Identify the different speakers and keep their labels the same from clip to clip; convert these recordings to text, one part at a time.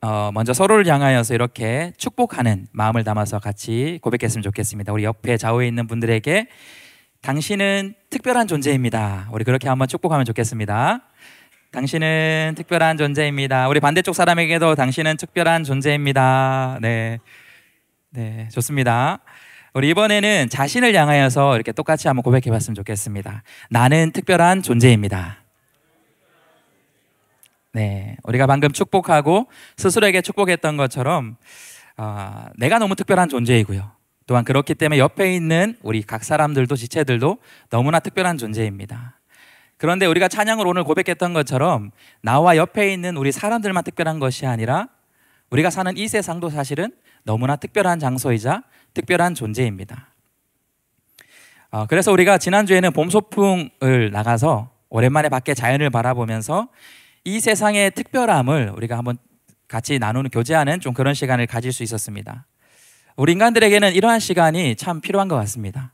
Speaker 1: 먼저 서로를 향하여서 이렇게 축복하는 마음을 담아서 같이 고백했으면 좋겠습니다. 우리 옆에 좌우에 있는 분들에게 당신은 특별한 존재입니다. 우리 그렇게 한번 축복하면 좋겠습니다. 당신은 특별한 존재입니다. 우리 반대쪽 사람에게도 당신은 특별한 존재입니다. 네, 좋습니다. 우리 이번에는 자신을 향하여서 이렇게 똑같이 한번 고백해 봤으면 좋겠습니다. 나는 특별한 존재입니다. 네, 우리가 방금 축복하고 스스로에게 축복했던 것처럼 내가 너무 특별한 존재이고요. 또한 그렇기 때문에 옆에 있는 우리 각 사람들도 지체들도 너무나 특별한 존재입니다. 그런데 우리가 찬양을 오늘 고백했던 것처럼 나와 옆에 있는 우리 사람들만 특별한 것이 아니라 우리가 사는 이 세상도 사실은 너무나 특별한 장소이자 특별한 존재입니다. 그래서 우리가 지난주에는 봄 소풍을 나가서 오랜만에 밖에 자연을 바라보면서 이 세상의 특별함을 우리가 한번 같이 나누는, 교제하는 좀 그런 시간을 가질 수 있었습니다. 우리 인간들에게는 이러한 시간이 참 필요한 것 같습니다.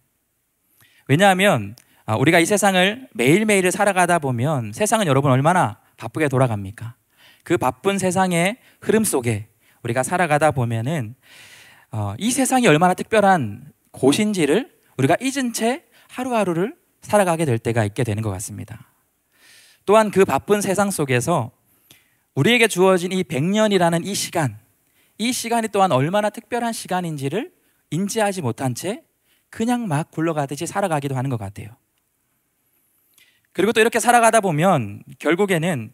Speaker 1: 왜냐하면 우리가 이 세상을 매일매일을 살아가다 보면 세상은 여러분 얼마나 바쁘게 돌아갑니까? 그 바쁜 세상의 흐름 속에 우리가 살아가다 보면은 이 세상이 얼마나 특별한 곳인지를 우리가 잊은 채 하루하루를 살아가게 될 때가 있게 되는 것 같습니다. 또한 그 바쁜 세상 속에서 우리에게 주어진 이 100년이라는 이 시간이 또한 얼마나 특별한 시간인지를 인지하지 못한 채 그냥 막 굴러가듯이 살아가기도 하는 것 같아요. 그리고 또 이렇게 살아가다 보면 결국에는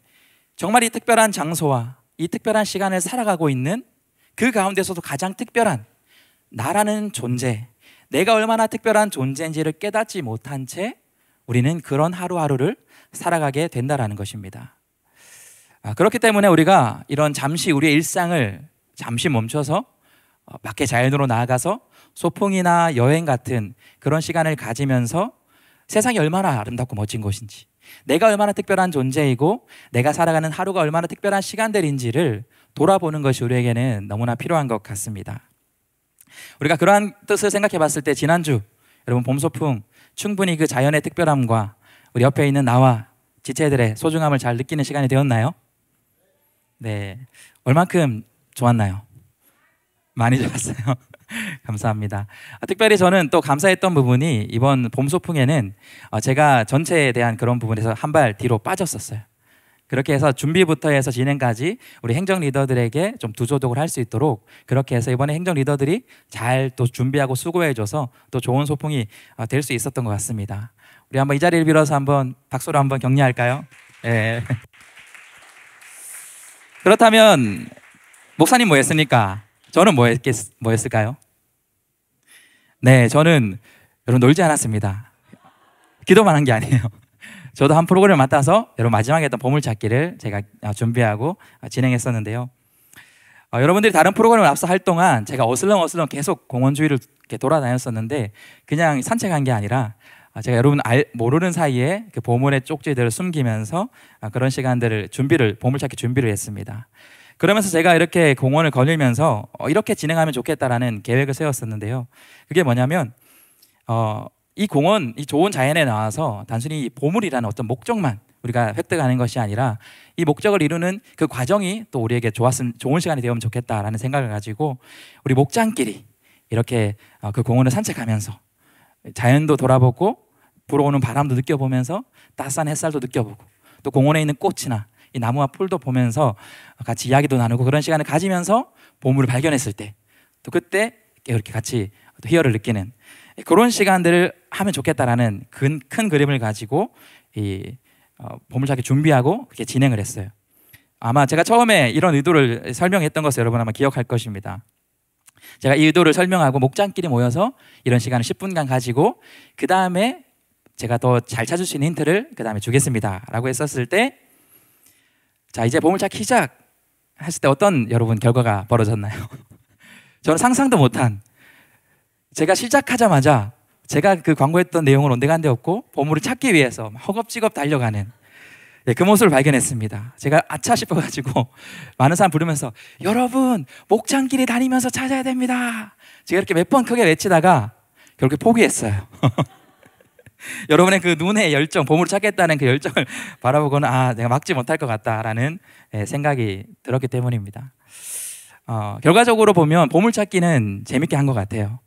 Speaker 1: 정말 이 특별한 장소와 이 특별한 시간을 살아가고 있는 그 가운데서도 가장 특별한 나라는 존재, 내가 얼마나 특별한 존재인지를 깨닫지 못한 채 우리는 그런 하루하루를 살아가게 된다라는 것입니다. 그렇기 때문에 우리가 이런 잠시 우리의 일상을 잠시 멈춰서 밖에 자연으로 나아가서 소풍이나 여행 같은 그런 시간을 가지면서 세상이 얼마나 아름답고 멋진 곳인지, 내가 얼마나 특별한 존재이고 내가 살아가는 하루가 얼마나 특별한 시간들인지를 돌아보는 것이 우리에게는 너무나 필요한 것 같습니다. 우리가 그러한 뜻을 생각해 봤을 때 지난주 여러분 봄소풍 충분히 그 자연의 특별함과 우리 옆에 있는 나와 지체들의 소중함을 잘 느끼는 시간이 되었나요? 네, 얼만큼 좋았나요? 많이 좋았어요. 감사합니다. 특별히 저는 또 감사했던 부분이 이번 봄소풍에는 제가 전체에 대한 그런 부분에서 한 발 뒤로 빠졌었어요. 그렇게 해서 준비부터 해서 진행까지 우리 행정 리더들에게 좀 두조독을 할 수 있도록 그렇게 해서 이번에 행정 리더들이 잘 또 준비하고 수고해줘서 또 좋은 소풍이 될 수 있었던 것 같습니다. 우리 한번 이 자리를 빌어서 한번 박수로 한번 격려할까요? 네. 그렇다면 목사님 뭐 했습니까? 저는 뭐 했을까요? 네, 저는 여러분 놀지 않았습니다. 기도만 한 게 아니에요. 저도 한 프로그램을 맡아서 여러분 마지막에 했던 보물찾기를 제가 준비하고 진행했었는데요. 여러분들이 다른 프로그램을 앞서 할 동안 제가 어슬렁어슬렁 계속 공원 주위를 이렇게 돌아다녔었는데 그냥 산책한 게 아니라 제가 여러분 모르는 사이에 그 보물의 쪽지들을 숨기면서 그런 시간들을 보물찾기 준비를 했습니다. 그러면서 제가 이렇게 공원을 거닐면서 이렇게 진행하면 좋겠다라는 계획을 세웠었는데요. 그게 뭐냐면 이 공원, 이 좋은 자연에 나와서 단순히 이 보물이라는 어떤 목적만 우리가 획득하는 것이 아니라 이 목적을 이루는 그 과정이 또 우리에게 좋은 시간이 되면 좋겠다라는 생각을 가지고 우리 목장끼리 이렇게 그 공원을 산책하면서 자연도 돌아보고 불어오는 바람도 느껴보면서 따스한 햇살도 느껴보고 또 공원에 있는 꽃이나 이 나무와 풀도 보면서 같이 이야기도 나누고 그런 시간을 가지면서 보물을 발견했을 때 또 그때 이렇게 같이 희열을 느끼는 그런 시간들을 하면 좋겠다라는 큰 그림을 가지고 이 보물찾기 준비하고 그렇게 진행을 했어요. 아마 제가 처음에 이런 의도를 설명했던 것을 여러분 아마 기억할 것입니다. 제가 이 의도를 설명하고 목장끼리 모여서 이런 시간을 10분간 가지고 그 다음에 제가 더 잘 찾을 수 있는 힌트를 그 다음에 주겠습니다 라고 했었을 때 자 이제 보물찾기 시작 했을 때 어떤 여러분 결과가 벌어졌나요? 저는 상상도 못한 제가 시작하자마자 제가 그 광고했던 내용을 온데간데 없고 보물을 찾기 위해서 허겁지겁 달려가는 그 모습을 발견했습니다. 제가 아차 싶어가지고 많은 사람 부르면서 여러분 목장길에 다니면서 찾아야 됩니다. 제가 이렇게 몇 번 크게 외치다가 결국에 포기했어요. 여러분의 그 눈의 열정, 보물을 찾겠다는 그 열정을 바라보고는 아, 내가 막지 못할 것 같다라는 생각이 들었기 때문입니다. 결과적으로 보면 보물찾기는 재밌게 한 것 같아요.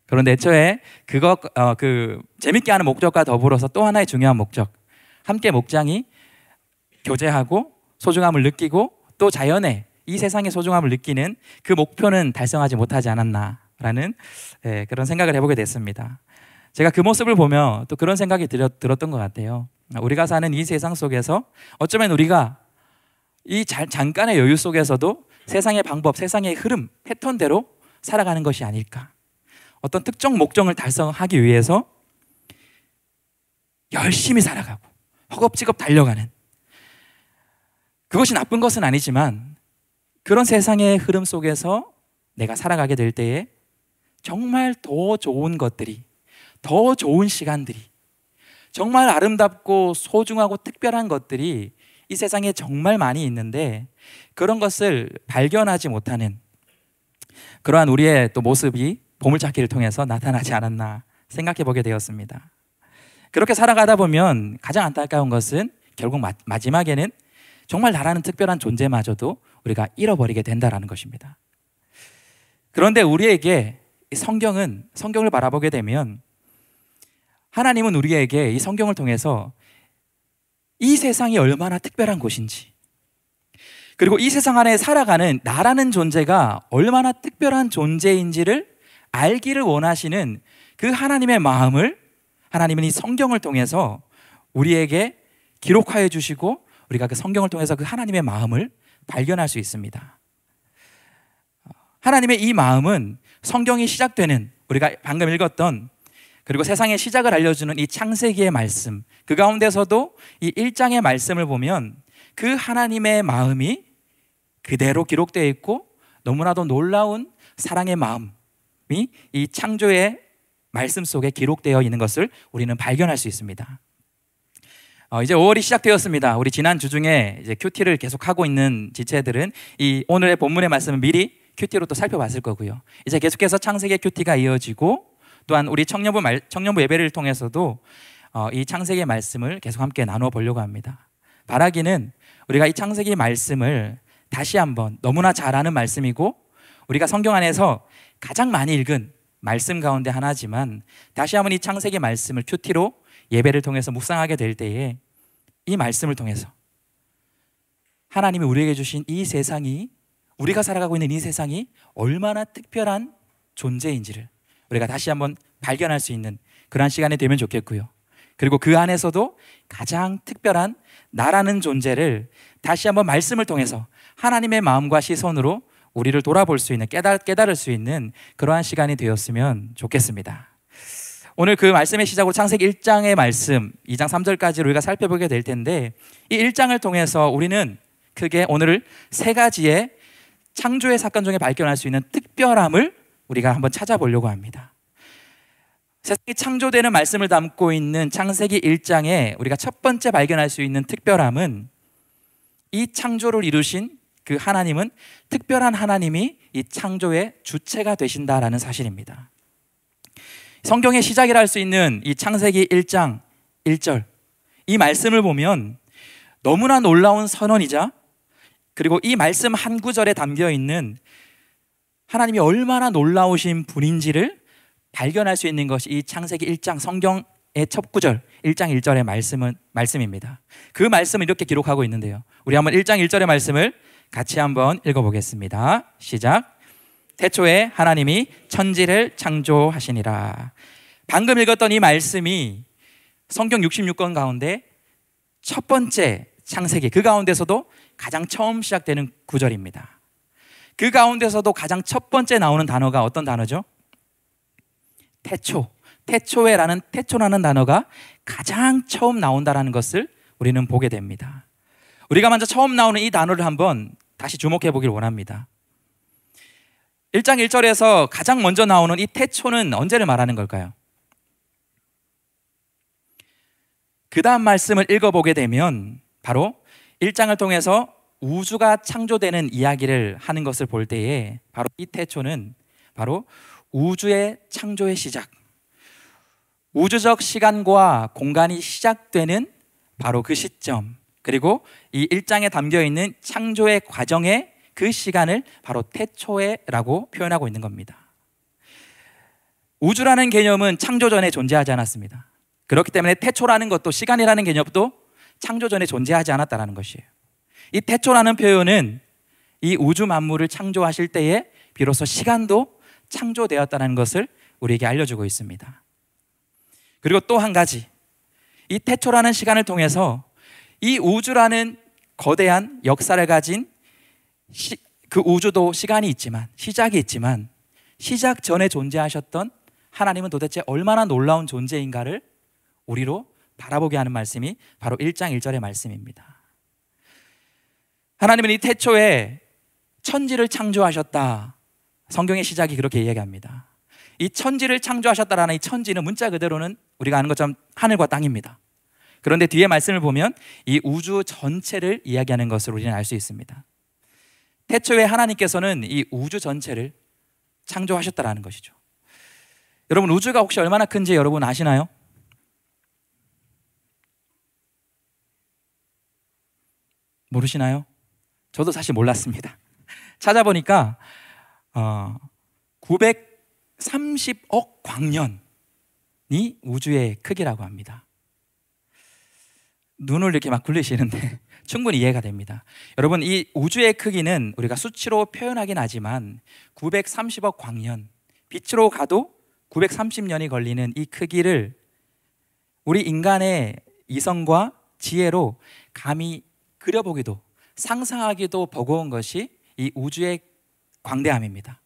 Speaker 1: 그런데 애초에 그 재밌게 하는 목적과 더불어서 또 하나의 중요한 목적, 함께 목장이 교제하고 소중함을 느끼고 또 자연의 이 세상의 소중함을 느끼는 그 목표는 달성하지 못하지 않았나라는 그런 생각을 해보게 됐습니다. 제가 그 모습을 보며 또 그런 생각이 들었던 것 같아요. 우리가 사는 이 세상 속에서 어쩌면 우리가 이 잠깐의 여유 속에서도 세상의 방법, 세상의 흐름, 패턴대로 살아가는 것이 아닐까. 어떤 특정 목적을 달성하기 위해서 열심히 살아가고 허겁지겁 달려가는, 그것이 나쁜 것은 아니지만 그런 세상의 흐름 속에서 내가 살아가게 될 때에 정말 더 좋은 것들이, 더 좋은 시간들이, 정말 아름답고 소중하고 특별한 것들이 이 세상에 정말 많이 있는데 그런 것을 발견하지 못하는 그러한 우리의 또 모습이 보물찾기를 통해서 나타나지 않았나 생각해 보게 되었습니다. 그렇게 살아가다 보면 가장 안타까운 것은 결국 마지막에는 정말 나라는 특별한 존재마저도 우리가 잃어버리게 된다는 것입니다. 그런데 우리에게 이 성경을 바라보게 되면 하나님은 우리에게 이 성경을 통해서 이 세상이 얼마나 특별한 곳인지, 그리고 이 세상 안에 살아가는 나라는 존재가 얼마나 특별한 존재인지를 알기를 원하시는 그 하나님의 마음을 하나님은 이 성경을 통해서 우리에게 기록하여 주시고 우리가 그 성경을 통해서 그 하나님의 마음을 발견할 수 있습니다. 하나님의 이 마음은 성경이 시작되는, 우리가 방금 읽었던, 그리고 세상의 시작을 알려주는 이 창세기의 말씀, 그 가운데서도 이 1장의 말씀을 보면 그 하나님의 마음이 그대로 기록되어 있고 너무나도 놀라운 사랑의 마음이 이 창조의 말씀 속에 기록되어 있는 것을 우리는 발견할 수 있습니다. 이제 5월이 시작되었습니다. 우리 지난 주 중에 이제 큐티를 계속하고 있는 지체들은 이 오늘의 본문의 말씀을 미리 큐티로 또 살펴봤을 거고요. 이제 계속해서 창세기 큐티가 이어지고 또한 우리 청년부 예배를 통해서도 이 창세기 말씀을 계속 함께 나누어 보려고 합니다. 바라기는 우리가 이 창세기 말씀을 다시 한번, 너무나 잘 아는 말씀이고 우리가 성경 안에서 가장 많이 읽은 말씀 가운데 하나지만 다시 한번 이 창세기 말씀을 큐티로 예배를 통해서 묵상하게 될 때에 이 말씀을 통해서 하나님이 우리에게 주신 이 세상이, 우리가 살아가고 있는 이 세상이 얼마나 특별한 존재인지를 우리가 다시 한번 발견할 수 있는 그러한 시간이 되면 좋겠고요. 그리고 그 안에서도 가장 특별한 나라는 존재를 다시 한번 말씀을 통해서 하나님의 마음과 시선으로 우리를 돌아볼 수 있는, 깨달을 수 있는 그러한 시간이 되었으면 좋겠습니다. 오늘 그 말씀의 시작으로 창세기 1장의 말씀 2장 3절까지 우리가 살펴보게 될 텐데, 이 1장을 통해서 우리는 크게 오늘 세 가지의 창조의 사건 중에 발견할 수 있는 특별함을 우리가 한번 찾아보려고 합니다. 세상이 창조되는 말씀을 담고 있는 창세기 1장에 우리가 첫 번째 발견할 수 있는 특별함은 이 창조를 이루신 그 하나님은 특별한 하나님이 이 창조의 주체가 되신다라는 사실입니다. 성경의 시작이라 할 수 있는 이 창세기 1장 1절, 이 말씀을 보면 너무나 놀라운 선언이자, 그리고 이 말씀 한 구절에 담겨 있는 하나님이 얼마나 놀라우신 분인지를 발견할 수 있는 것이 이 창세기 1장 성경의 첫 구절 1장 1절의 말씀입니다. 그 말씀을 이렇게 기록하고 있는데요, 우리 한번 1장 1절의 말씀을 같이 한번 읽어보겠습니다. 시작. 태초에 하나님이 천지를 창조하시니라. 방금 읽었던 이 말씀이 성경 66권 가운데 첫 번째 창세기, 그 가운데서도 가장 처음 시작되는 구절입니다. 그 가운데서도 가장 첫 번째 나오는 단어가 어떤 단어죠? 태초. 태초라는 단어가 가장 처음 나온다는 것을 우리는 보게 됩니다. 우리가 먼저 처음 나오는 이 단어를 한번 다시 주목해 보길 원합니다. 1장 1절에서 가장 먼저 나오는 이 태초는 언제를 말하는 걸까요? 그 다음 말씀을 읽어보게 되면 바로 1장을 통해서 우주가 창조되는 이야기를 하는 것을 볼 때에 바로 이 태초는 바로 우주의 창조의 시작, 우주적 시간과 공간이 시작되는 바로 그 시점, 그리고 이 1장에 담겨 있는 창조의 과정의 그 시간을 바로 태초에라고 표현하고 있는 겁니다. 우주라는 개념은 창조 전에 존재하지 않았습니다. 그렇기 때문에 태초라는 것도, 시간이라는 개념도 창조 전에 존재하지 않았다는 것이에요. 이 태초라는 표현은 이 우주 만물을 창조하실 때에 비로소 시간도 창조되었다는 것을 우리에게 알려주고 있습니다. 그리고 또 한 가지, 이 태초라는 시간을 통해서 이 우주라는 거대한 역사를 가진 그 우주도 시간이 있지만, 시작이 있지만, 시작 전에 존재하셨던 하나님은 도대체 얼마나 놀라운 존재인가를 우리로 바라보게 하는 말씀이 바로 1장 1절의 말씀입니다. 하나님은 이 태초에 천지를 창조하셨다. 성경의 시작이 그렇게 이야기합니다. 이 천지를 창조하셨다라는 이 천지는 문자 그대로는 우리가 아는 것처럼 하늘과 땅입니다. 그런데 뒤에 말씀을 보면 이 우주 전체를 이야기하는 것을 우리는 알 수 있습니다. 태초에 하나님께서는 이 우주 전체를 창조하셨다라는 것이죠. 여러분, 우주가 혹시 얼마나 큰지 여러분 아시나요? 모르시나요? 저도 사실 몰랐습니다. 찾아보니까 930억 광년이 우주의 크기라고 합니다. 눈을 이렇게 막 굴리시는데 충분히 이해가 됩니다. 여러분, 이 우주의 크기는 우리가 수치로 표현하긴 하지만 930억 광년, 빛으로 가도 930년이 걸리는 이 크기를 우리 인간의 이성과 지혜로 감히 그려보기도, 상상하기도 버거운 것이 이 우주의 광대함입니다.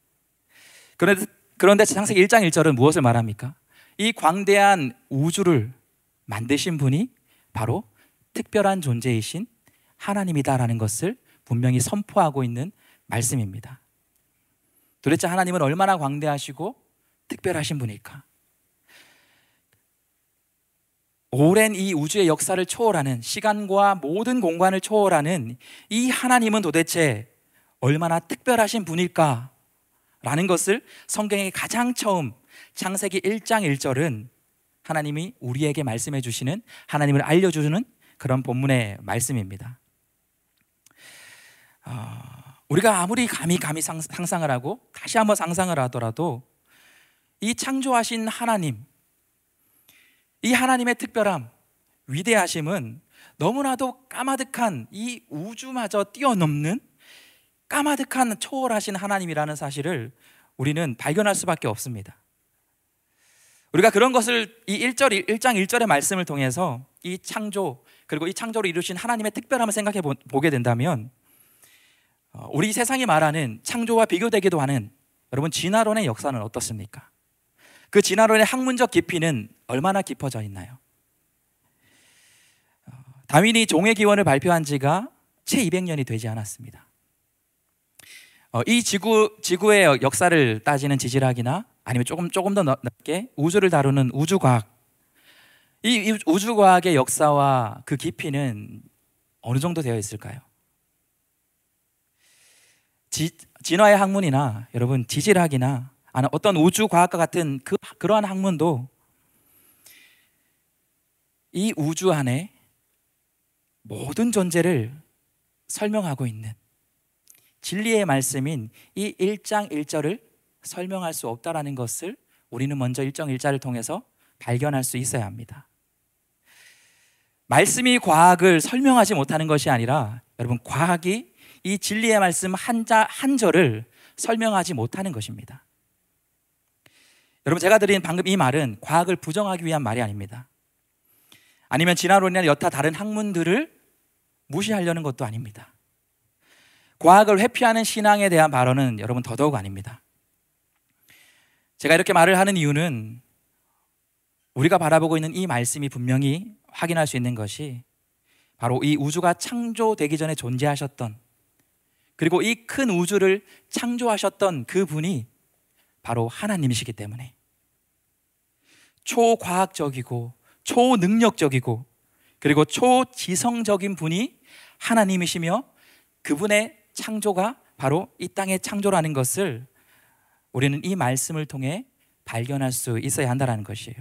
Speaker 1: 그런데 창세기 1장 1절은 무엇을 말합니까? 이 광대한 우주를 만드신 분이 바로 특별한 존재이신 하나님이다라는 것을 분명히 선포하고 있는 말씀입니다. 도대체 하나님은 얼마나 광대하시고 특별하신 분일까? 오랜 이 우주의 역사를 초월하는, 시간과 모든 공간을 초월하는 이 하나님은 도대체 얼마나 특별하신 분일까? 라는 것을 성경의 가장 처음 창세기 1장 1절은 하나님이 우리에게 말씀해 주시는, 하나님을 알려주는 그런 본문의 말씀입니다. 우리가 아무리 감히 상상을 하고 다시 한번 상상을 하더라도 이 창조하신 하나님, 이 하나님의 특별함, 위대하심은 너무나도 까마득한 이 우주마저 뛰어넘는 까마득한 초월하신 하나님이라는 사실을 우리는 발견할 수밖에 없습니다. 우리가 그런 것을 이 1장 1절의 말씀을 통해서 이 창조, 그리고 이 창조를 이루신 하나님의 특별함을 생각해 보게 된다면 우리 세상이 말하는 창조와 비교되기도 하는 여러분 진화론의 역사는 어떻습니까? 그 진화론의 학문적 깊이는 얼마나 깊어져 있나요? 다윈이 종의 기원을 발표한 지가 채 200년이 되지 않았습니다. 이 지구의 역사를 따지는 지질학이나 아니면 조금 더 넓게 우주를 다루는 우주과학, 이 우주과학의 역사와 그 깊이는 어느 정도 되어 있을까요? 진화의 학문이나 여러분 지질학이나 어떤 우주과학과 같은 그러한 학문도 이 우주 안에 모든 존재를 설명하고 있는 진리의 말씀인 이 1장 1절을 설명할 수 없다라는 것을 우리는 먼저 1장 1절을 통해서 발견할 수 있어야 합니다. 말씀이 과학을 설명하지 못하는 것이 아니라 여러분, 과학이 이 진리의 말씀 한 절을 설명하지 못하는 것입니다. 여러분, 제가 드린 방금 이 말은 과학을 부정하기 위한 말이 아닙니다. 아니면 진화론이나 여타 다른 학문들을 무시하려는 것도 아닙니다. 과학을 회피하는 신앙에 대한 발언은 여러분 더더욱 아닙니다. 제가 이렇게 말을 하는 이유는 우리가 바라보고 있는 이 말씀이 분명히 확인할 수 있는 것이 바로 이 우주가 창조되기 전에 존재하셨던, 그리고 이 큰 우주를 창조하셨던 그 분이 바로 하나님이시기 때문에 초과학적이고 초능력적이고 그리고 초지성적인 분이 하나님이시며 그분의 창조가 바로 이 땅의 창조라는 것을 우리는 이 말씀을 통해 발견할 수 있어야 한다는 것이에요.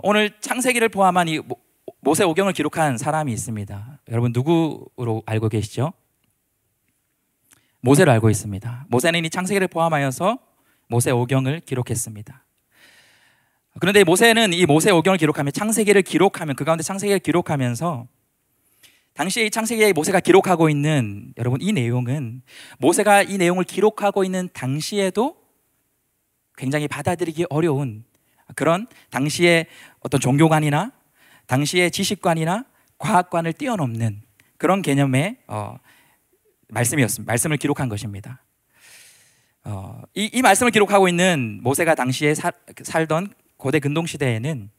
Speaker 1: 오늘 창세기를 포함한 이 모세오경을 기록한 사람이 있습니다. 여러분 누구로 알고 계시죠? 모세로 알고 있습니다. 모세는 이 창세기를 포함하여서 모세오경을 기록했습니다. 그런데 모세는 이 모세오경을 기록하면 창세기를 기록하면 그 가운데 창세기를 기록하면서 당시에 이 창세기에 모세가 기록하고 있는 여러분 이 내용은 모세가 이 내용을 기록하고 있는 당시에도 굉장히 받아들이기 어려운 그런 당시의 어떤 종교관이나 당시의 지식관이나 과학관을 뛰어넘는 그런 개념의 말씀이었습니다. 말씀을 기록한 것입니다. 이 말씀을 기록하고 있는 모세가 당시에 살던 고대 근동시대에는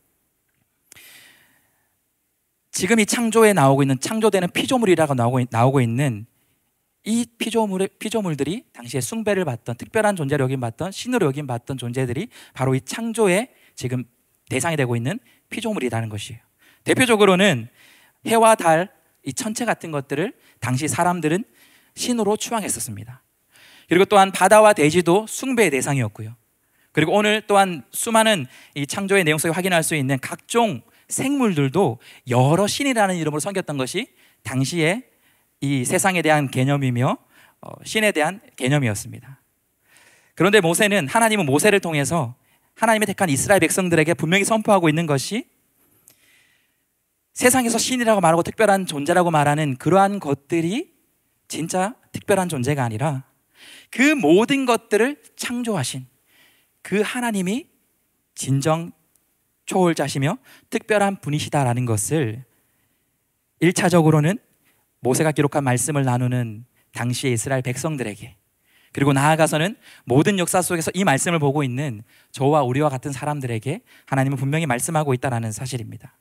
Speaker 1: 지금 이 창조에 나오고 있는 창조되는 피조물이라고 나오고 있는 이 피조물들이 당시에 숭배를 받던 특별한 존재로 여김받던 신으로 여김받던 존재들이 바로 이 창조의 지금 대상이 되고 있는 피조물이라는 것이에요. 대표적으로는 해와 달, 이 천체 같은 것들을 당시 사람들은 신으로 추앙했었습니다. 그리고 또한 바다와 대지도 숭배의 대상이었고요. 그리고 오늘 또한 수많은 이 창조의 내용 속에 확인할 수 있는 각종 생물들도 여러 신이라는 이름으로 섬겼던 것이 당시에 이 세상에 대한 개념이며 신에 대한 개념이었습니다. 그런데 하나님은 모세를 통해서 하나님의 택한 이스라엘 백성들에게 분명히 선포하고 있는 것이 세상에서 신이라고 말하고 특별한 존재라고 말하는 그러한 것들이 진짜 특별한 존재가 아니라 그 모든 것들을 창조하신 그 하나님이 진정 초월자시며 특별한 분이시다라는 것을 1차적으로는 모세가 기록한 말씀을 나누는 당시의 이스라엘 백성들에게, 그리고 나아가서는 모든 역사 속에서 이 말씀을 보고 있는 저와 우리와 같은 사람들에게 하나님은 분명히 말씀하고 있다는 사실입니다.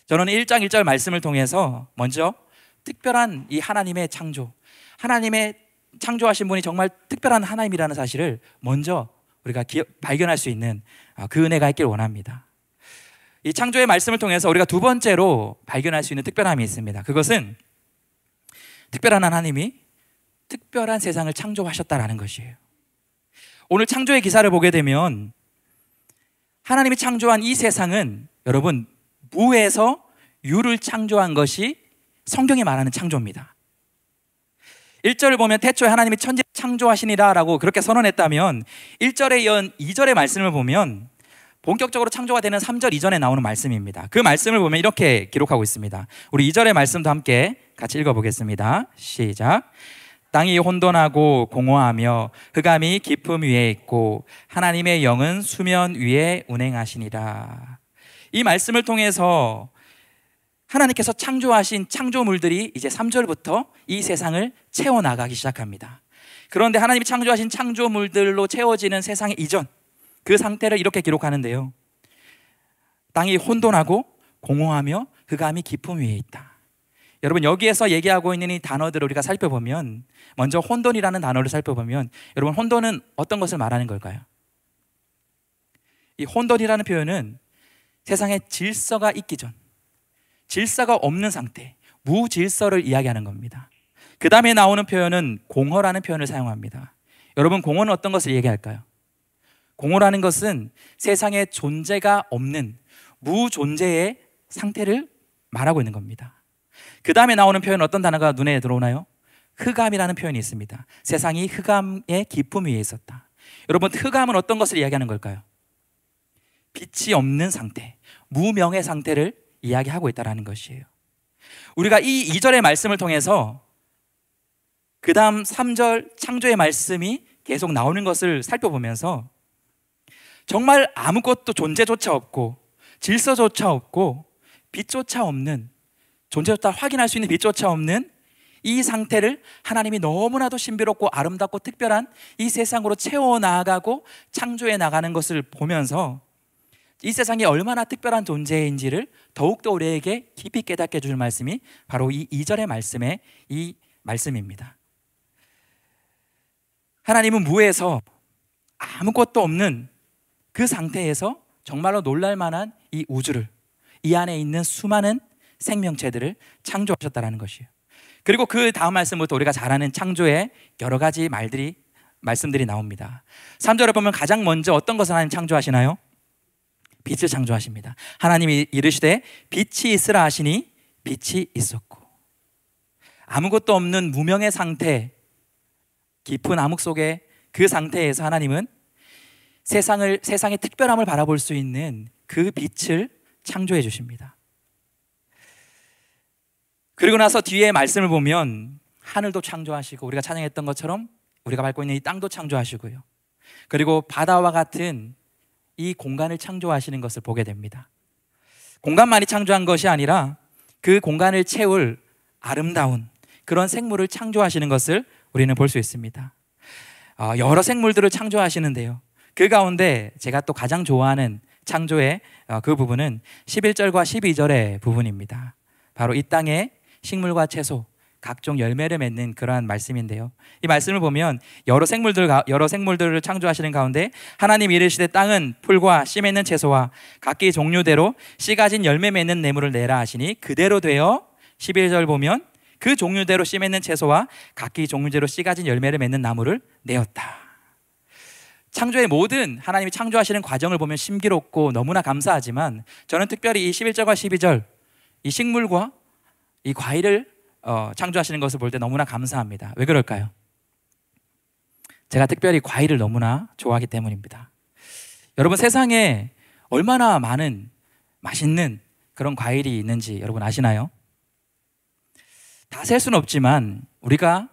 Speaker 1: 저는 1장 1절 말씀을 통해서 먼저 특별한 이 하나님의 창조, 하나님의 창조하신 분이 정말 특별한 하나님이라는 사실을 먼저 우리가 발견할 수 있는 그 은혜가 있길 원합니다. 이 창조의 말씀을 통해서 우리가 두 번째로 발견할 수 있는 특별함이 있습니다. 그것은 특별한 하나님이 특별한 세상을 창조하셨다라는 것이에요. 오늘 창조의 기사를 보게 되면 하나님이 창조한 이 세상은 여러분 무에서 유를 창조한 것이 성경이 말하는 창조입니다. 1절을 보면 태초에 하나님이 천지를 창조하시니라 라고 그렇게 선언했다면 1절에 이은 2절의 말씀을 보면 본격적으로 창조가 되는 3절 이전에 나오는 말씀입니다. 그 말씀을 보면 이렇게 기록하고 있습니다. 우리 2절의 말씀도 함께 같이 읽어보겠습니다. 시작. 땅이 혼돈하고 공허하며 흑암이 깊음 위에 있고 하나님의 영은 수면 위에 운행하시니라. 이 말씀을 통해서 하나님께서 창조하신 창조물들이 이제 3절부터 이 세상을 채워나가기 시작합니다. 그런데 하나님이 창조하신 창조물들로 채워지는 세상의 이전, 그 상태를 이렇게 기록하는데요. 땅이 혼돈하고 공허하며 흑암이 깊음 위에 있다. 여러분 여기에서 얘기하고 있는 이 단어들을 우리가 살펴보면, 먼저 혼돈이라는 단어를 살펴보면 여러분 혼돈은 어떤 것을 말하는 걸까요? 이 혼돈이라는 표현은 세상에 질서가 있기 전, 질서가 없는 상태, 무질서를 이야기하는 겁니다. 그 다음에 나오는 표현은 공허라는 표현을 사용합니다. 여러분 공허는 어떤 것을 얘기할까요? 공허라는 것은 세상에 존재가 없는 무존재의 상태를 말하고 있는 겁니다. 그 다음에 나오는 표현은 어떤 단어가 눈에 들어오나요? 흑암이라는 표현이 있습니다. 세상이 흑암의 깊음 위에 있었다. 여러분 흑암은 어떤 것을 이야기하는 걸까요? 빛이 없는 상태, 무명의 상태를 이야기하고 있다는 것이에요. 우리가 이 2절의 말씀을 통해서 그 다음 3절 창조의 말씀이 계속 나오는 것을 살펴보면서 정말 아무것도 존재조차 없고 질서조차 없고 빛조차 없는, 존재조차 확인할 수 있는 빛조차 없는 이 상태를 하나님이 너무나도 신비롭고 아름답고 특별한 이 세상으로 채워나가고 창조해 나가는 것을 보면서 이 세상이 얼마나 특별한 존재인지를 더욱더 우리에게 깊이 깨닫게 해줄 말씀이 바로 이 2절의 말씀의 이 말씀입니다. 하나님은 무에서 아무것도 없는 그 상태에서 정말로 놀랄만한 이 우주를, 이 안에 있는 수많은 생명체들을 창조하셨다는 것이에요. 그리고 그 다음 말씀부터 우리가 잘 아는 창조의 여러 가지 말씀들이 나옵니다. 3절에 보면 가장 먼저 어떤 것을 하나님 창조하시나요? 빛을 창조하십니다. 하나님이 이르시되 빛이 있으라 하시니 빛이 있었고, 아무것도 없는 무명의 상태, 깊은 암흑 속에 그 상태에서 하나님은 세상의 특별함을 바라볼 수 있는 그 빛을 창조해 주십니다. 그리고 나서 뒤에 말씀을 보면 하늘도 창조하시고, 우리가 찬양했던 것처럼 우리가 밟고 있는 이 땅도 창조하시고요, 그리고 바다와 같은 이 공간을 창조하시는 것을 보게 됩니다. 공간만이 창조한 것이 아니라 그 공간을 채울 아름다운 그런 생물을 창조하시는 것을 우리는 볼 수 있습니다. 여러 생물들을 창조하시는데요, 그 가운데 제가 또 가장 좋아하는 창조의 그 부분은 11절과 12절의 부분입니다. 바로 이 땅에 식물과 채소, 각종 열매를 맺는 그러한 말씀인데요, 이 말씀을 보면 여러 생물들을 창조하시는 가운데 하나님 이르시되 땅은 풀과 씨 맺는 채소와 각기 종류대로 씨 가진 열매 맺는 내물을 내라 하시니 그대로 되어 11절 보면 그 종류대로 씨 맺는 채소와 각기 종류대로 씨 가진 열매를 맺는 나무를 내었다. 창조의 모든 하나님이 창조하시는 과정을 보면 신비롭고 너무나 감사하지만, 저는 특별히 이 11절과 12절 이 식물과 이 과일을 창조하시는 것을 볼 때 너무나 감사합니다. 왜 그럴까요? 제가 특별히 과일을 너무나 좋아하기 때문입니다. 여러분, 세상에 얼마나 많은 맛있는 그런 과일이 있는지 여러분 아시나요? 다 셀 수는 없지만 우리가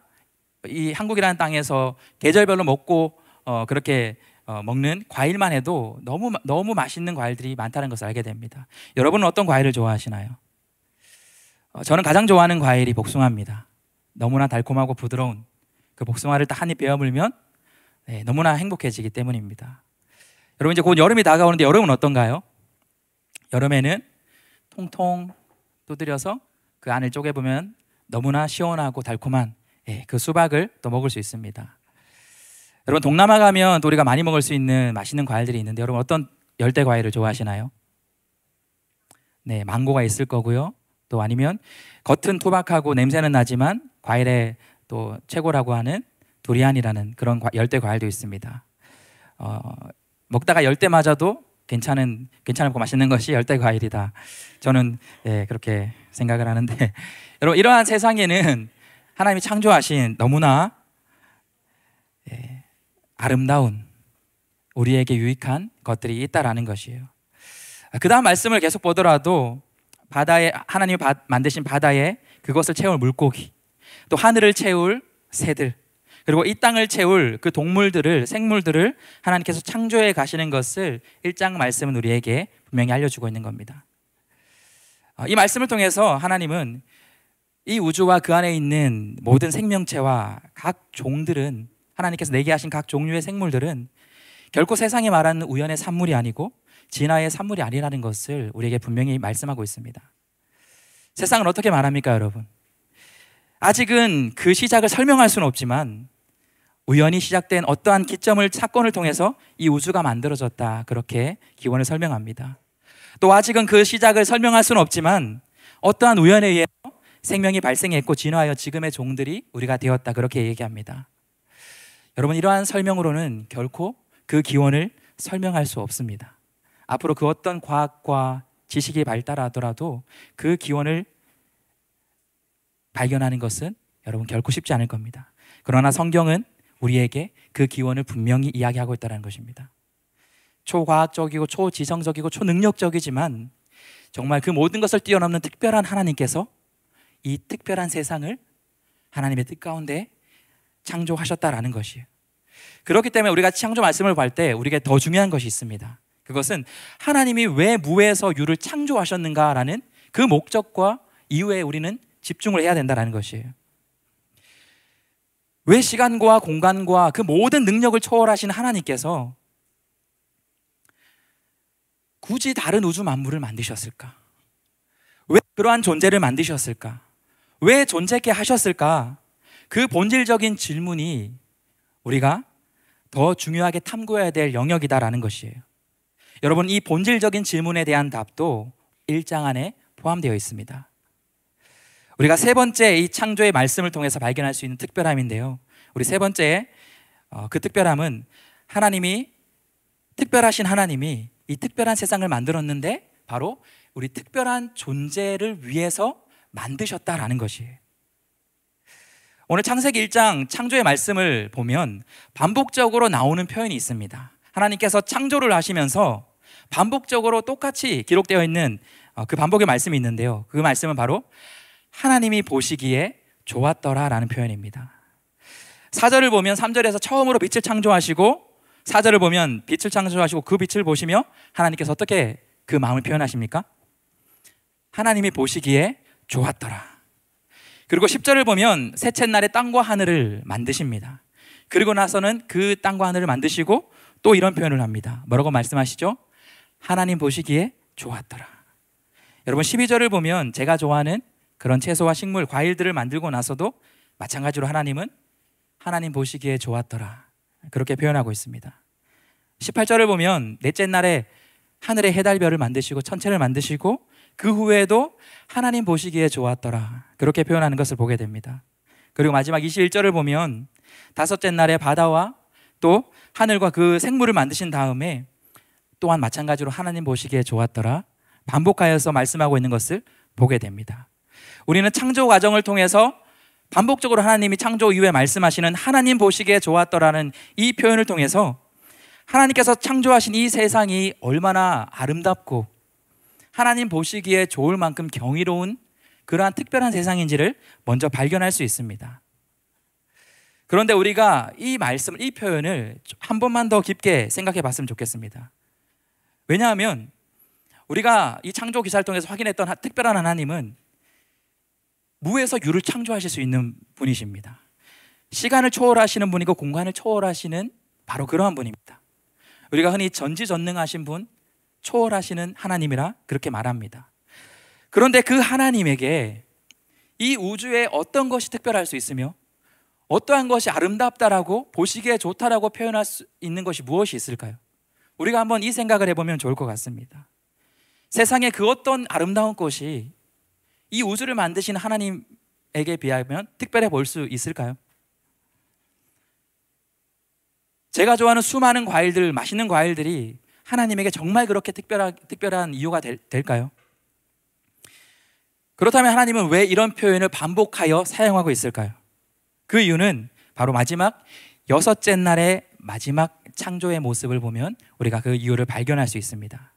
Speaker 1: 이 한국이라는 땅에서 계절별로 먹고 그렇게 먹는 과일만 해도 너무 맛있는 과일들이 많다는 것을 알게 됩니다. 여러분은 어떤 과일을 좋아하시나요? 저는 가장 좋아하는 과일이 복숭아입니다. 너무나 달콤하고 부드러운 그 복숭아를 딱 한 입 베어 물면 너무나 행복해지기 때문입니다. 여러분, 이제 곧 여름이 다가오는데 여름은 어떤가요? 여름에는 통통 두드려서 그 안을 쪼개보면 너무나 시원하고 달콤한 그 수박을 또 먹을 수 있습니다. 여러분, 동남아 가면 또 우리가 많이 먹을 수 있는 맛있는 과일들이 있는데, 여러분 어떤 열대 과일을 좋아하시나요? 네, 망고가 있을 거고요, 또 아니면 겉은 투박하고 냄새는 나지만 과일의 또 최고라고 하는 두리안이라는 그런 열대 과일도 있습니다. 먹다가 열대 맞아도 괜찮고 맛있는 것이 열대 과일이다. 저는 그렇게 생각을 하는데, 여러분, 이러한 세상에는 하나님이 창조하신 너무나 아름다운 우리에게 유익한 것들이 있다라는 것이에요. 그 다음 말씀을 계속 보더라도 하나님이 만드신 바다에 그것을 채울 물고기, 또 하늘을 채울 새들, 그리고 이 땅을 채울 그 생물들을 하나님께서 창조해 가시는 것을 1장 말씀은 우리에게 분명히 알려주고 있는 겁니다. 이 말씀을 통해서 하나님은 이 우주와 그 안에 있는 모든 생명체와 각 종들은, 하나님께서 내게 하신 각 종류의 생물들은 결코 세상이 말하는 우연의 산물이 아니고 진화의 산물이 아니라는 것을 우리에게 분명히 말씀하고 있습니다. 세상은 어떻게 말합니까, 여러분? 아직은 그 시작을 설명할 수는 없지만 우연히 시작된 어떠한 사건을 통해서 이 우주가 만들어졌다, 그렇게 기원을 설명합니다. 또 아직은 그 시작을 설명할 수는 없지만 어떠한 우연에 의해 생명이 발생했고 진화하여 지금의 종들이 우리가 되었다, 그렇게 얘기합니다. 여러분, 이러한 설명으로는 결코 그 기원을 설명할 수 없습니다. 앞으로 그 어떤 과학과 지식이 발달하더라도 그 기원을 발견하는 것은 여러분 결코 쉽지 않을 겁니다. 그러나 성경은 우리에게 그 기원을 분명히 이야기하고 있다는 것입니다. 초과학적이고 초지성적이고 초능력적이지만 정말 그 모든 것을 뛰어넘는 특별한 하나님께서 이 특별한 세상을 하나님의 뜻 가운데 창조하셨다라는 것이에요. 그렇기 때문에 우리가 창조 말씀을 볼 때 우리에게 더 중요한 것이 있습니다. 그것은 하나님이 왜 무에서 유를 창조하셨는가라는 그 목적과 이유에 우리는 집중을 해야 된다는 것이에요. 왜 시간과 공간과 그 모든 능력을 초월하신 하나님께서 굳이 다른 우주 만물을 만드셨을까? 왜 그러한 존재를 만드셨을까? 왜 존재케 하셨을까? 그 본질적인 질문이 우리가 더 중요하게 탐구해야 될 영역이다라는 것이에요. 여러분, 이 본질적인 질문에 대한 답도 1장 안에 포함되어 있습니다. 우리가 세 번째 이 창조의 말씀을 통해서 발견할 수 있는 특별함인데요, 우리 세 번째 그 특별함은 특별하신 하나님이 이 특별한 세상을 만들었는데 바로 우리 특별한 존재를 위해서 만드셨다라는 것이에요. 오늘 창세기 1장 창조의 말씀을 보면 반복적으로 나오는 표현이 있습니다. 하나님께서 창조를 하시면서 반복적으로 똑같이 기록되어 있는 그 반복의 말씀이 있는데요. 그 말씀은 바로 하나님이 보시기에 좋았더라라는 표현입니다. 4절을 보면 3절에서 처음으로 빛을 창조하시고 4절을 보면 빛을 창조하시고 그 빛을 보시며 하나님께서 어떻게 그 마음을 표현하십니까? 하나님이 보시기에 좋았더라. 그리고 10절을 보면 셋째 날에 땅과 하늘을 만드십니다. 그리고 나서는 그 땅과 하늘을 만드시고 또 이런 표현을 합니다. 뭐라고 말씀하시죠? 하나님 보시기에 좋았더라. 여러분 12절을 보면 제가 좋아하는 그런 채소와 식물, 과일들을 만들고 나서도 마찬가지로 하나님은 하나님 보시기에 좋았더라 그렇게 표현하고 있습니다. 18절을 보면 넷째 날에 하늘의 해달별을 만드시고 천체를 만드시고 그 후에도 하나님 보시기에 좋았더라 그렇게 표현하는 것을 보게 됩니다. 그리고 마지막 21절을 보면 다섯째 날에 바다와 또 하늘과 그 생물을 만드신 다음에 또한 마찬가지로 하나님 보시기에 좋았더라 반복하여서 말씀하고 있는 것을 보게 됩니다. 우리는 창조 과정을 통해서 반복적으로 하나님이 창조 이후에 말씀하시는 하나님 보시기에 좋았더라는 이 표현을 통해서 하나님께서 창조하신 이 세상이 얼마나 아름답고 하나님 보시기에 좋을 만큼 경이로운 그러한 특별한 세상인지를 먼저 발견할 수 있습니다. 그런데 우리가 이 말씀을, 이 표현을 한 번만 더 깊게 생각해 봤으면 좋겠습니다. 왜냐하면 우리가 이 창조 기사를 통해서 확인했던 특별한 하나님은 무에서 유를 창조하실 수 있는 분이십니다. 시간을 초월하시는 분이고 공간을 초월하시는 바로 그러한 분입니다. 우리가 흔히 전지전능하신 분, 초월하시는 하나님이라 그렇게 말합니다. 그런데 그 하나님에게 이 우주에 어떤 것이 특별할 수 있으며 어떠한 것이 아름답다라고 보시기에 좋다라고 표현할 수 있는 것이 무엇이 있을까요? 우리가 한번 이 생각을 해보면 좋을 것 같습니다. 세상에 그 어떤 아름다운 것이 이 우주를 만드신 하나님에게 비하면 특별해 보일 수 있을까요? 제가 좋아하는 수많은 과일들, 맛있는 과일들이 하나님에게 정말 그렇게 특별한 이유가 될까요? 그렇다면 하나님은 왜 이런 표현을 반복하여 사용하고 있을까요? 그 이유는 바로 마지막 여섯째 날의 마지막 창조의 모습을 보면 우리가 그 이유를 발견할 수 있습니다.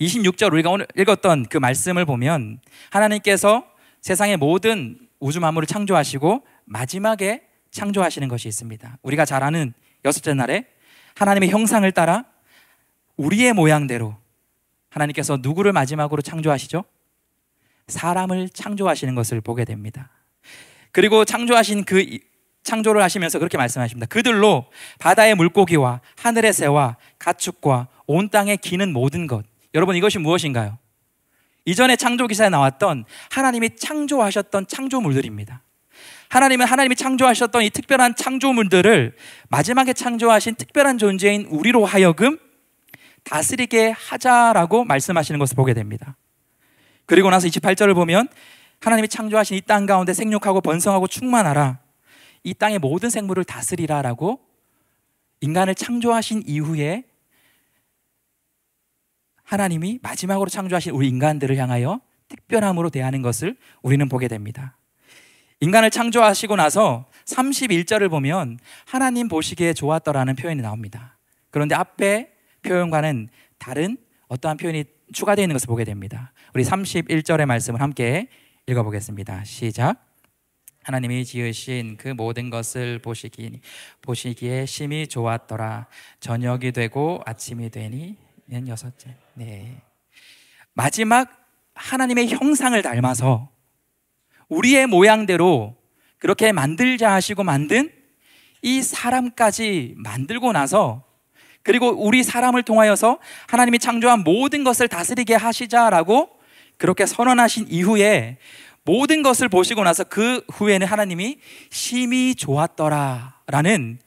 Speaker 1: 26절 우리가 오늘 읽었던 그 말씀을 보면 하나님께서 세상의 모든 우주 만물을 창조하시고 마지막에 창조하시는 것이 있습니다. 우리가 잘 아는 여섯째 날에 하나님의 형상을 따라 우리의 모양대로 하나님께서 누구를 마지막으로 창조하시죠? 사람을 창조하시는 것을 보게 됩니다. 그리고 창조하신 그 창조를 하시면서 그렇게 말씀하십니다. 그들로 바다의 물고기와 하늘의 새와 가축과 온 땅에 기는 모든 것. 여러분 이것이 무엇인가요? 이전에 창조 기사에 나왔던 하나님이 창조하셨던 창조물들입니다. 하나님이 창조하셨던 이 특별한 창조물들을 마지막에 창조하신 특별한 존재인 우리로 하여금 다스리게 하자라고 말씀하시는 것을 보게 됩니다. 그리고 나서 28절을 보면 하나님이 창조하신 이 땅 가운데 생육하고 번성하고 충만하라, 이 땅의 모든 생물을 다스리라라고 인간을 창조하신 이후에 하나님이 마지막으로 창조하신 우리 인간들을 향하여 특별함으로 대하는 것을 우리는 보게 됩니다. 인간을 창조하시고 나서 31절을 보면 하나님 보시기에 좋았더라는 표현이 나옵니다. 그런데 앞에 표현과는 다른 어떠한 표현이 추가되어 있는 것을 보게 됩니다. 우리 31절의 말씀을 함께 읽어보겠습니다. 시작. 하나님이 지으신 그 모든 것을 보시기에 심히 좋았더라. 저녁이 되고 아침이 되니 여섯째. 네. 마지막 하나님의 형상을 닮아서 우리의 모양대로 그렇게 만들자 하시고 만든 이 사람까지 만들고 나서 그리고 우리 사람을 통하여서 하나님이 창조한 모든 것을 다스리게 하시자라고 그렇게 선언하신 이후에 모든 것을 보시고 나서 그 후에는 하나님이 심히 좋았더라라는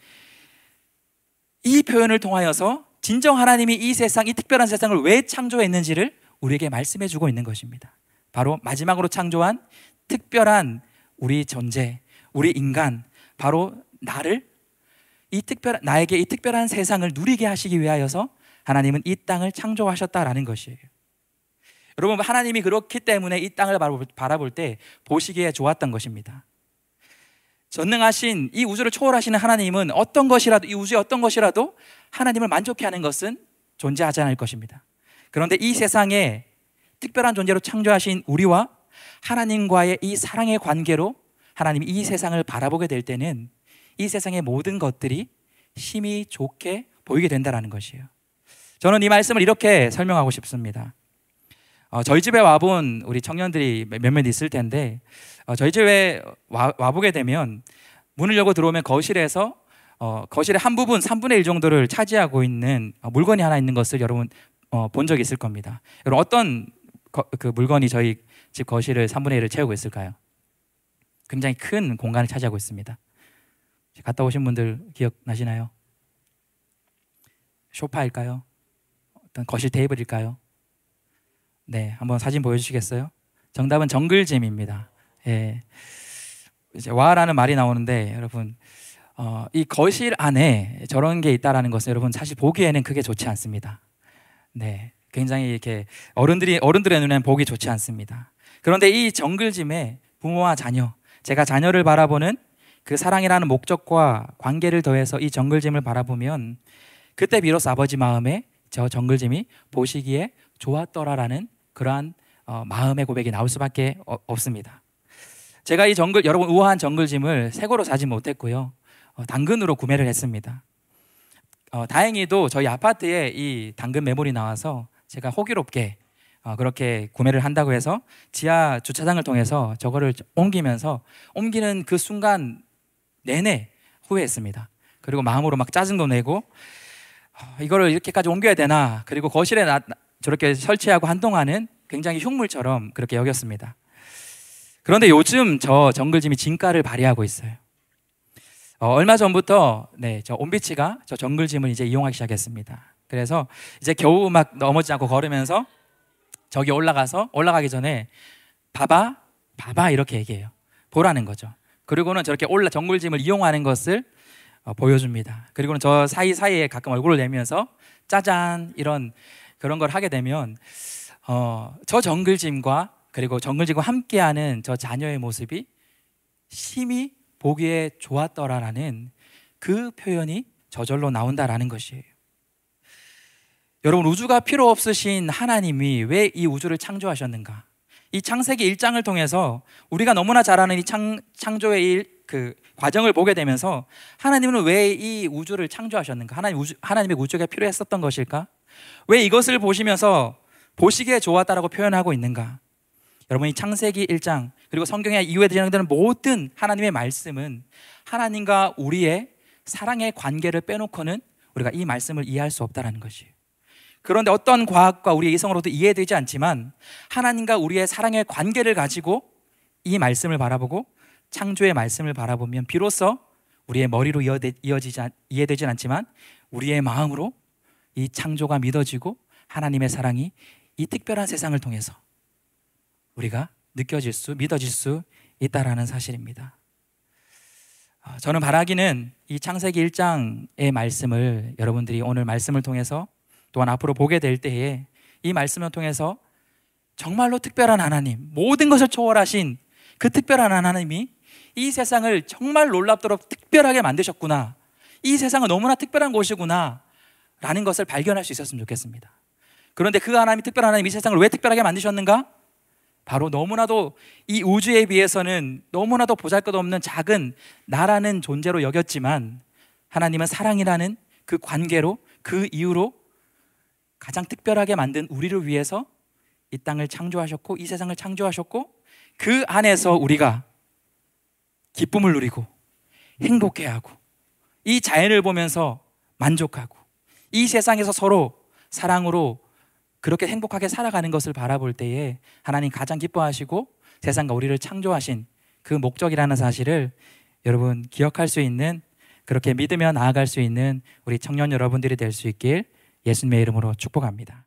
Speaker 1: 이 표현을 통하여서 진정 하나님이 이 세상, 이 특별한 세상을 왜 창조했는지를 우리에게 말씀해 주고 있는 것입니다. 바로 마지막으로 창조한 특별한 우리 존재, 우리 인간, 바로 나에게 이 특별한 세상을 누리게 하시기 위하여서 하나님은 이 땅을 창조하셨다라는 것이에요. 여러분, 하나님이 그렇기 때문에 이 땅을 바라볼 때 보시기에 좋았던 것입니다. 전능하신 이 우주를 초월하시는 하나님은 어떤 것이라도, 이 우주의 어떤 것이라도 하나님을 만족해 하는 것은 존재하지 않을 것입니다. 그런데 이 세상에 특별한 존재로 창조하신 우리와 하나님과의 이 사랑의 관계로 하나님이 이 세상을 바라보게 될 때는 이 세상의 모든 것들이 심히 좋게 보이게 된다는 것이에요. 저는 이 말씀을 이렇게 설명하고 싶습니다. 저희 집에 와본 우리 청년들이 몇몇 있을 텐데, 저희 집에 와보게 되면 문을 열고 들어오면 거실에서 거실의 한 부분 3분의 1 정도를 차지하고 있는 물건이 하나 있는 것을 여러분 본 적이 있을 겁니다. 여러분, 어떤 그 물건이 저희 집 거실을 3분의 1을 채우고 있을까요? 굉장히 큰 공간을 차지하고 있습니다. 갔다 오신 분들 기억나시나요? 소파일까요? 어떤 거실 테이블일까요? 네, 한번 사진 보여주시겠어요? 정답은 정글짐입니다. 예, 이제 와라는 말이 나오는데 여러분, 이 거실 안에 저런 게 있다라는 것은 여러분 사실 보기에는 그게 좋지 않습니다. 네, 굉장히 이렇게 어른들의 눈에는 보기 좋지 않습니다. 그런데 이 정글짐에 부모와 자녀, 제가 자녀를 바라보는 그 사랑이라는 목적과 관계를 더해서 이 정글짐을 바라보면 그때 비로소 아버지 마음에 저 정글짐이 보시기에 좋았더라라는 그러한 마음의 고백이 나올 수밖에 없습니다. 제가 이 여러분 우아한 정글짐을 새거로 사지 못했고요, 당근으로 구매를 했습니다. 다행히도 저희 아파트에 이 당근 매물이 나와서 제가 호기롭게 그렇게 구매를 한다고 해서 지하 주차장을 통해서 저거를 옮기는 그 순간 내내 후회했습니다. 그리고 마음으로 막 짜증도 내고 이거를 이렇게까지 옮겨야 되나, 그리고 거실에 저렇게 설치하고 한동안은 굉장히 흉물처럼 그렇게 여겼습니다. 그런데 요즘 저 정글짐이 진가를 발휘하고 있어요. 얼마 전부터 저 온비치가 저 정글짐을 이제 이용하기 시작했습니다. 그래서 이제 겨우 막 넘어지지 않고 걸으면서 저기 올라가기 전에 봐봐 이렇게 얘기해요. 보라는 거죠. 그리고는 저렇게 정글짐을 이용하는 것을 보여줍니다. 그리고는 저 사이사이에 가끔 얼굴을 내면서 짜잔 그런 걸 하게 되면 저 정글짐과 그리고 정글짐과 함께하는 저 자녀의 모습이 심히 보기에 좋았더라라는 그 표현이 저절로 나온다라는 것이에요. 여러분, 우주가 필요 없으신 하나님이 왜 이 우주를 창조하셨는가? 이 창세기 1장을 통해서 우리가 너무나 잘 아는 이 창조의 그 과정을 보게 되면서 하나님은 왜 이 우주를 창조하셨는가? 하나님의 우주가 필요했었던 것일까? 왜 이것을 보시면서 보시기에 좋았다라고 표현하고 있는가? 여러분, 이 창세기 1장 그리고 성경의 이후에 진행되는 모든 하나님의 말씀은 하나님과 우리의 사랑의 관계를 빼놓고는 우리가 이 말씀을 이해할 수 없다는 것이에요. 그런데 어떤 과학과 우리의 이성으로도 이해되지 않지만 하나님과 우리의 사랑의 관계를 가지고 이 말씀을 바라보고 창조의 말씀을 바라보면 비로소 우리의 머리로 이해되진 않지만 우리의 마음으로 이 창조가 믿어지고 하나님의 사랑이 이 특별한 세상을 통해서 우리가 믿어질 수 있다라는 사실입니다. 저는 바라기는 이 창세기 1장의 말씀을 여러분들이 오늘 말씀을 통해서 또한 앞으로 보게 될 때에 이 말씀을 통해서 정말로 특별한 하나님, 모든 것을 초월하신 그 특별한 하나님이 이 세상을 정말 놀랍도록 특별하게 만드셨구나, 이 세상은 너무나 특별한 곳이구나 라는 것을 발견할 수 있었으면 좋겠습니다. 그런데 그 하나님이 특별한 하나님, 이 세상을 왜 특별하게 만드셨는가? 바로 너무나도 이 우주에 비해서는 너무나도 보잘것없는 작은 나라는 존재로 여겼지만 하나님은 사랑이라는 그 관계로, 그 이유로 가장 특별하게 만든 우리를 위해서 이 땅을 창조하셨고 이 세상을 창조하셨고 그 안에서 우리가 기쁨을 누리고 행복해하고 이 자연을 보면서 만족하고 이 세상에서 서로 사랑으로 그렇게 행복하게 살아가는 것을 바라볼 때에 하나님 가장 기뻐하시고 세상과 우리를 창조하신 그 목적이라는 사실을 여러분 기억할 수 있는, 그렇게 믿으며 나아갈 수 있는 우리 청년 여러분들이 될 수 있길 예수님의 이름으로 축복합니다.